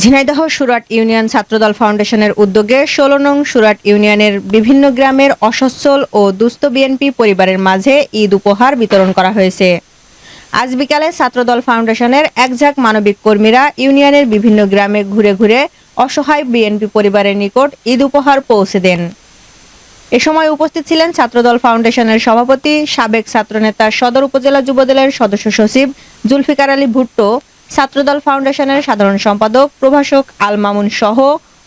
Jhenaidah Surat union ছাত্রদল ফাউন্ডেশনের উদ্যোগে ১৬ নং সুরাট ইউনিয়নের বিভিন্ন গ্রামের অসচ্ছল ও দুস্থ বিএনপি পরিবারের মাঝে ঈদ উপহার বিতরণ করা হয়েছে। আজ বিকালে ছাত্রদল ফাউন্ডেশনের একঝাঁক মানবিক কর্মীরা ইউনিয়নের বিভিন্ন গ্রামে ঘুরে ঘুরে অসহায় বিএনপি পরিবারের নিকট ঈদ উপহার পৌঁছে দেন। এ সময় উপস্থিত ছিলেন ছাত্রদল ফাউন্ডেশনের সভাপতি, সাবেক ছাত্রনেতা, সদর উপজেলা যুবদলের সদস্য সচিব জুলফিকার আলী ভুট্টো, ছাত্রদল ফাউন্ডেশনের সাধারণ সম্পাদক প্রভাষক আল মামুন সহ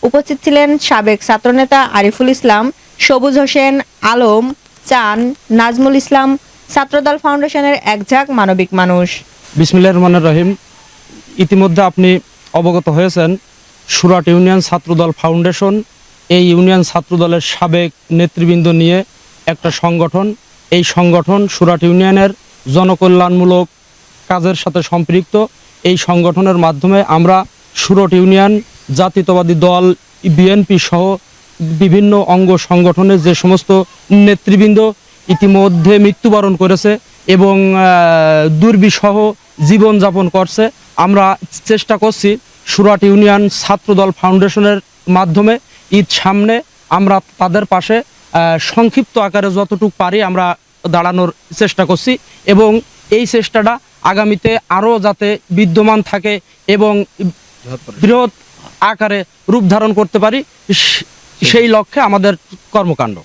উপস্থিত ছিলেন সাবেক ছাত্রনেতা আরিফুল ইসলাম, সবুজ হোসেন, আলম, চান, নাজমুল ইসলাম, ছাত্রদল ফাউন্ডেশনের একঝাঁক মানবিক মানুষ। বিসমিল্লাহির রহমানির রহিম। ইতিমধ্যে আপনি অবগত হয়েছেন সুরাট ইউনিয়ন ছাত্রদল ফাউন্ডেশন এই ইউনিয়ন ছাত্রদলের সাবেক নেতৃবৃন্দ নিয়ে একটা সংগঠন। এই সংগঠন সুরাট ইউনিয়নের জনকল্যাণমূলক কাজের সাথে সম্পৃক্ত। এই সংগঠনের মাধ্যমে আমরা সুরাট ইউনিয়ন জাতীয়তাবাদী দল বিএনপি সহ বিভিন্ন অঙ্গ সংগঠনের যে সমস্ত নেতৃবৃন্দ ইতিমধ্যে মৃত্যুবরণ করেছে এবং দুর্বিষহ জীবনযাপন করছে, আমরা চেষ্টা করছি সুরাট ইউনিয়ন ছাত্রদল ফাউন্ডেশনের মাধ্যমে ঈদ সামনে আমরা তাদের পাশে সংক্ষিপ্ত আকারে যতটুকু পারি আমরা দাঁড়ানোর চেষ্টা করছি এবং এই চেষ্টাটা আগামীতে আরও যাতে বিদ্যমান থাকে এবং বৃহৎ আকারে রূপ ধারণ করতে পারি সেই লক্ষ্যে আমাদের কর্মকাণ্ড।